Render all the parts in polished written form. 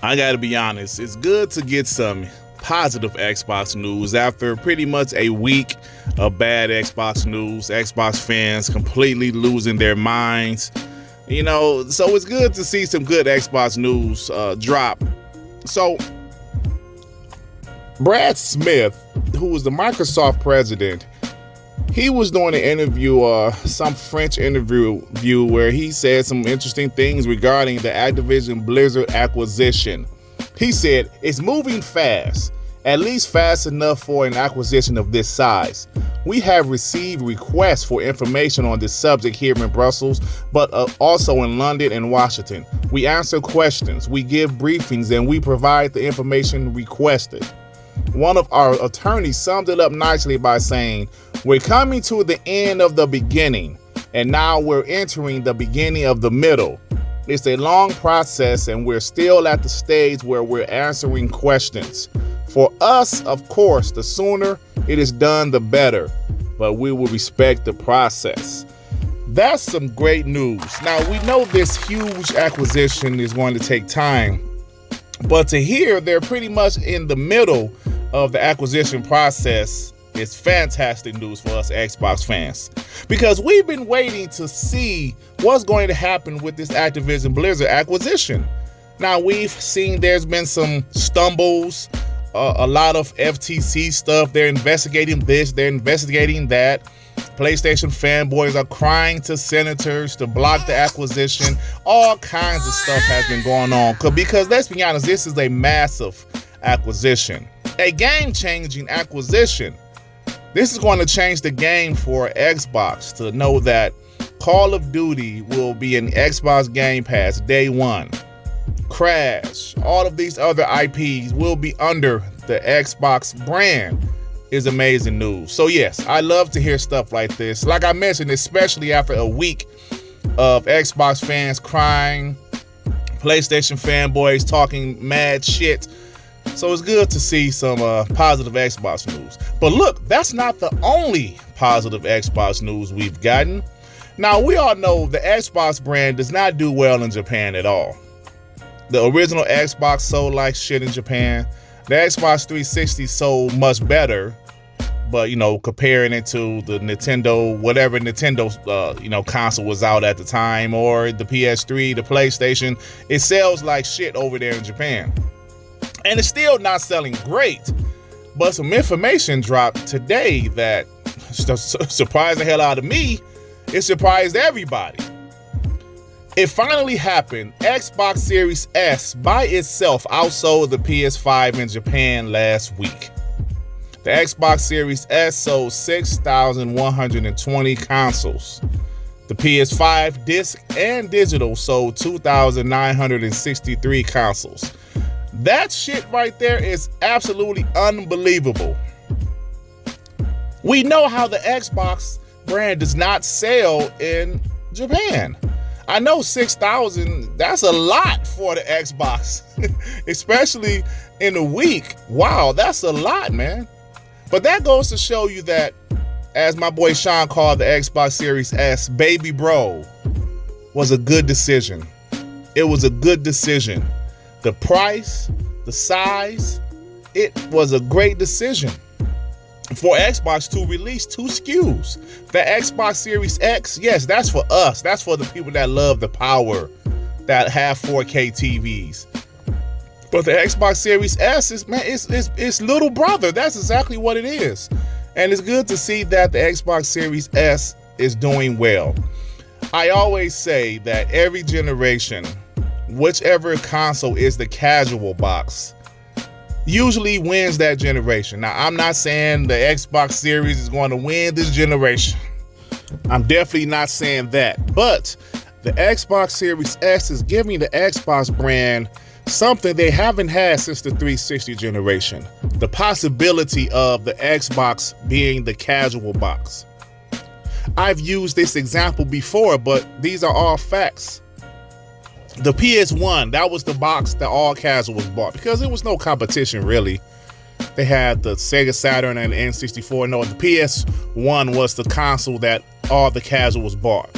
I gotta be honest, it's good to get some positive Xbox news after pretty much a week of bad Xbox news. Xbox fans completely losing their minds. You know, so it's good to see some good Xbox news drop. So, Brad Smith, who was the Microsoft president, he was doing an interview, some French interview where he said some interesting things regarding the Activision Blizzard acquisition. He said, it's moving fast, at least fast enough for an acquisition of this size. We have received requests for information on this subject here in Brussels, but also in London and Washington. We answer questions, we give briefings, and we provide the information requested. One of our attorneys summed it up nicely by saying, we're coming to the end of the beginning, and now we're entering the beginning of the middle. It's a long process, and we're still at the stage where we're answering questions. For us, of course, the sooner it is done, the better, but we will respect the process. That's some great news. Now, we know this huge acquisition is going to take time, but to hear they're pretty much in the middle of the acquisition process is fantastic news for us Xbox fans, because we've been waiting to see what's going to happen with this Activision Blizzard acquisition. Now, we've seen there's been some stumbles, a lot of FTC stuff. They're investigating this, they're investigating that. PlayStation fanboys are crying to senators to block the acquisition. All kinds of stuff has been going on because let's be honest, this is a massive acquisition, a game-changing acquisition. This is going to change the game for Xbox to know that Call of Duty will be in Xbox Gamepass day one. Crash, all of these other IPs will be under the Xbox brand is amazing news. So yes, I love to hear stuff like this. Like I mentioned, especially after a week of Xbox fans crying, PlayStation fanboys talking mad shit. So it's good to see some positive Xbox news. But look, that's not the only positive Xbox news we've gotten. Now, we all know the Xbox brand does not do well in Japan at all. The original Xbox sold like shit in Japan. The Xbox 360 sold much better. But, you know, comparing it to the Nintendo, whatever Nintendo, console was out at the time, or the PS3, the PlayStation, it sells like shit over there in Japan. And it's still not selling great. But some information dropped today that surprised the hell out of me. It surprised everybody. It finally happened. Xbox Series S by itself outsold the PS5 in Japan last week. The Xbox Series S sold 6,120 consoles. The PS5 disc and digital sold 2,963 consoles. That shit right there is absolutely unbelievable. We know how the Xbox brand does not sell in Japan. I know 6,000, that's a lot for the Xbox, especially in a week. Wow, that's a lot, man. But that goes to show you that, as my boy Sean called the Xbox Series S, baby bro, was a good decision. It was a good decision. The price, the size, it was a great decision for Xbox to release 2 SKUs. The Xbox Series X, yes, that's for us. That's for the people that love the power, that have 4K TVs. But the Xbox Series S is, man, it's little brother. That's exactly what it is. And it's good to see that the Xbox Series S is doing well. I always say that every generation, whichever console is the casual box, usually wins that generation. Now, I'm not saying the Xbox Series is going to win this generation. I'm definitely not saying that. But the Xbox Series S is giving the Xbox brand something they haven't had since the 360 generation. The possibility of the Xbox being the casual box. I've used this example before, but these are all facts. The PS1, that was the box that all casuals bought because there was no competition really. They had the Sega Saturn and the N64. No, the PS1 was the console that all the casuals bought.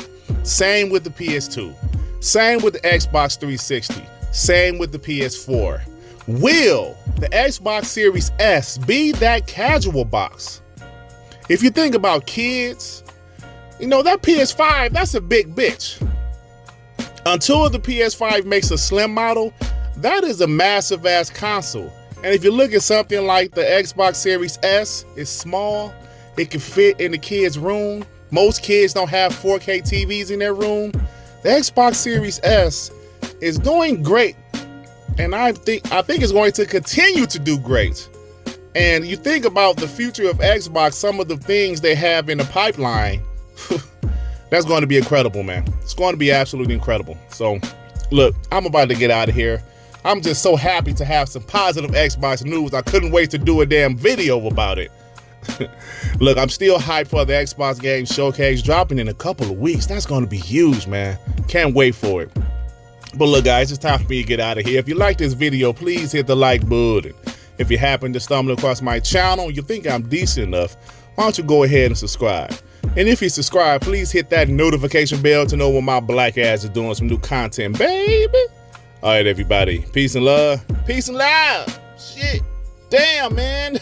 Same with the PS2. Same with the Xbox 360. Same with the PS4. Will the Xbox Series S be that casual box? If you think about kids, you know, that PS5, that's a big bitch. Until the PS5 makes a slim model, that is a massive ass console. And if you look at something like the Xbox Series S, it's small, it can fit in the kid's room. Most kids don't have 4K TVs in their room. The Xbox Series S is doing great. And I think it's going to continue to do great. And you think about the future of Xbox, some of the things they have in the pipeline, that's going to be incredible, man. It's going to be absolutely incredible. So, look, I'm about to get out of here. I'm just so happy to have some positive Xbox news. I couldn't wait to do a damn video about it. Look, I'm still hyped for the Xbox Games Showcase dropping in a couple of weeks. That's going to be huge, man. Can't wait for it. But look, guys, it's time for me to get out of here. If you like this video, please hit the like button. If you happen to stumble across my channel and you think I'm decent enough, why don't you go ahead and subscribe? And if you subscribe, please hit that notification bell to know when my black ass is doing some new content, baby. All right, everybody. Peace and love. Peace and love. Shit. Damn, man.